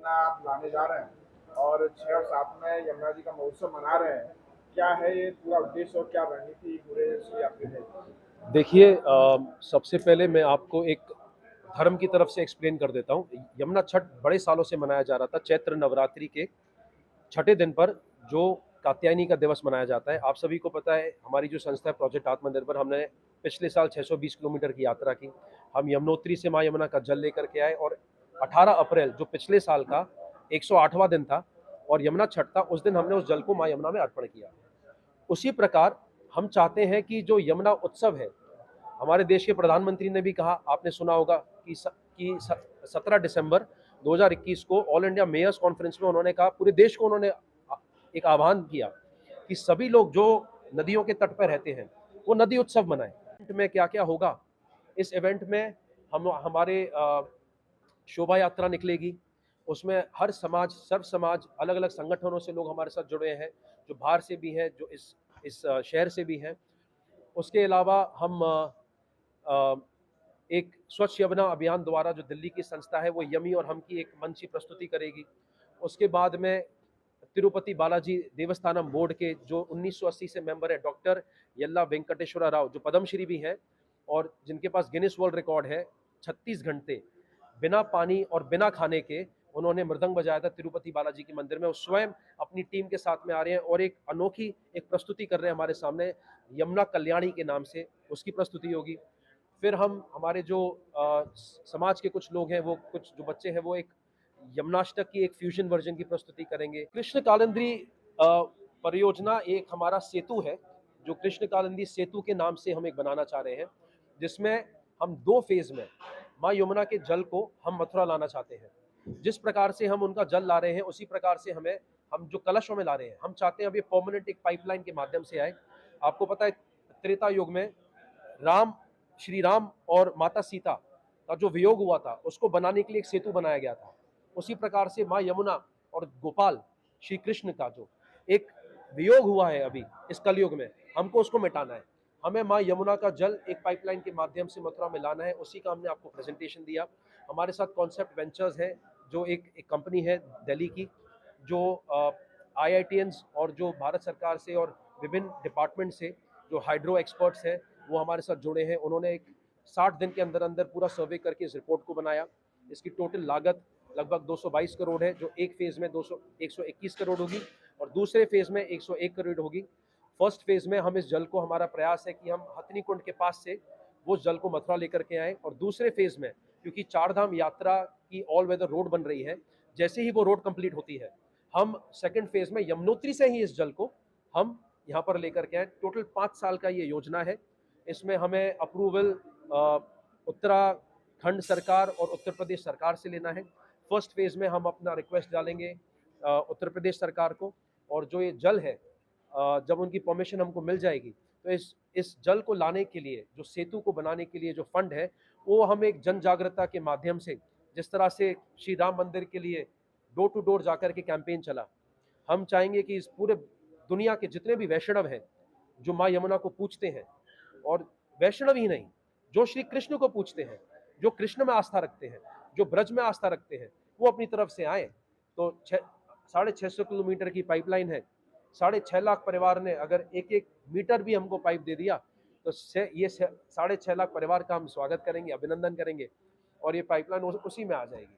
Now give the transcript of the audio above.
यमुना आप लाने जा रहे हैं और 6 और 7 में यमुना जी का महोत्सव मना रहे हैं। क्या है ये पूरा उद्देश्य और क्या रणनीति पूरे इसकी आपकी है? देखिए, सबसे पहले मैं आपको एक धर्म की तरफ से एक्सप्लेन कर देता हूँ। यमुना छठ बड़े सालों से मनाया जा रहा था। चैत्र नवरात्रि के छठे दिन पर जो कात्यायनी का दिवस मनाया जाता है, आप सभी को पता है, हमारी जो संस्था है प्रोजेक्ट आत्मनिर्भर, हमने पिछले साल 620 किलोमीटर की यात्रा की। हम यमुनोत्री से माँ यमुना का जल लेकर के आए और 18 अप्रैल जो पिछले साल का 108वां दिन था और यमुना छठ था, उस दिन हमने उस जल को माँ यमुना में अर्पण किया। उसी प्रकार हम चाहते हैं कि जो यमुना उत्सव है, हमारे देश के प्रधानमंत्री ने भी कहा, आपने सुना होगा कि 17 दिसंबर 2021 को ऑल इंडिया मेयर्स कॉन्फ्रेंस में उन्होंने कहा, पूरे देश को उन्होंने एक आह्वान किया कि सभी लोग जो नदियों के तट पर रहते हैं वो नदी उत्सव मनाएं। इवेंट में क्या क्या होगा, इस इवेंट में हम हमारे शोभा यात्रा निकलेगी। उसमें हर समाज, सर्व समाज, अलग अलग संगठनों से लोग हमारे साथ जुड़े हैं, जो बाहर से भी हैं, जो इस शहर से भी हैं। उसके अलावा हम एक स्वच्छ यमुना अभियान द्वारा जो दिल्ली की संस्था है वो यमी और हम की एक मंच प्रस्तुति करेगी। उसके बाद में तिरुपति बालाजी देवस्थानम बोर्ड के जो 1980 से मेंबर है डॉक्टर यल्ला वेंकटेश्वरा राव, जो पद्मश्री भी हैं और जिनके पास गिनीज वर्ल्ड रिकॉर्ड है, 36 घंटे बिना पानी और बिना खाने के उन्होंने मृदंग बजाया था तिरुपति बालाजी के मंदिर में। वो स्वयं अपनी टीम के साथ में आ रहे हैं और एक अनोखी एक प्रस्तुति कर रहे हैं हमारे सामने, यमुना कल्याणी के नाम से उसकी प्रस्तुति होगी। फिर हम हमारे जो समाज के कुछ लोग हैं, वो कुछ जो बच्चे हैं, वो एक यमुनाष्टक की एक फ्यूजन वर्जन की प्रस्तुति करेंगे। कृष्ण कालिंदी परियोजना एक हमारा सेतु है, जो कृष्ण कालिंदी सेतु के नाम से हम एक बनाना चाह रहे हैं, जिसमें हम 2 फेज में माँ यमुना के जल को हम मथुरा लाना चाहते हैं। जिस प्रकार से हम उनका जल ला रहे हैं, उसी प्रकार से हम जो कलशों में ला रहे हैं, हम चाहते हैं अब ये परमानेंट एक पाइपलाइन के माध्यम से आए। आपको पता है, त्रेता युग में श्री राम और माता सीता का जो वियोग हुआ था, उसको बनाने के लिए एक सेतु बनाया गया था। उसी प्रकार से माँ यमुना और गोपाल श्री कृष्ण का जो एक वियोग हुआ है अभी इस कलयुग में, हमको उसको मिटाना है। हमें माँ यमुना का जल एक पाइपलाइन के माध्यम से मथुरा में लाना है। उसी का हमने आपको प्रेजेंटेशन दिया। हमारे साथ कॉन्सेप्ट वेंचर्स है, जो एक कंपनी है दिल्ली की, जो IITians और जो भारत सरकार से और विभिन्न डिपार्टमेंट से जो हाइड्रो एक्सपर्ट्स हैं, वो हमारे साथ जुड़े हैं। उन्होंने एक 60 दिन के अंदर अंदर पूरा सर्वे करके इस रिपोर्ट को बनाया। इसकी टोटल लागत लगभग 222 करोड़ है, जो एक फेज़ में 121 करोड़ होगी और दूसरे फेज़ में 101 करोड़ होगी। फर्स्ट फेज़ में हम इस जल को, हमारा प्रयास है कि हम हथनी कुंड के पास से वो जल को मथुरा लेकर के आएँ और दूसरे फेज़ में, क्योंकि 4 धाम यात्रा की ऑल वेदर रोड बन रही है, जैसे ही वो रोड कंप्लीट होती है, हम सेकंड फेज़ में यमुनोत्री से ही इस जल को हम यहाँ पर लेकर के आए। टोटल 5 साल का ये योजना है। इसमें हमें अप्रूवल उत्तराखंड सरकार और उत्तर प्रदेश सरकार से लेना है। फर्स्ट फेज़ में हम अपना रिक्वेस्ट डालेंगे उत्तर प्रदेश सरकार को, और जो ये जल है, जब उनकी परमिशन हमको मिल जाएगी, तो इस जल को लाने के लिए, जो सेतु को बनाने के लिए जो फंड है, वो हम एक जन जागरूकता के माध्यम से, जिस तरह से श्री राम मंदिर के लिए डोर टू डोर जाकर के कैंपेन चला, हम चाहेंगे कि इस पूरे दुनिया के जितने भी वैष्णव हैं, जो माँ यमुना को पूजते हैं, और वैष्णव ही नहीं, जो श्री कृष्ण को पूजते हैं, जो कृष्ण में आस्था रखते हैं, जो ब्रज में आस्था रखते हैं, वो अपनी तरफ से आए। तो 650 किलोमीटर की पाइपलाइन है। 6.5 लाख परिवार ने अगर 1-1 मीटर भी हमको पाइप दे दिया, तो ये 6.5 लाख परिवार का हम स्वागत करेंगे, अभिनंदन करेंगे और ये पाइपलाइन उसी में आ जाएगी।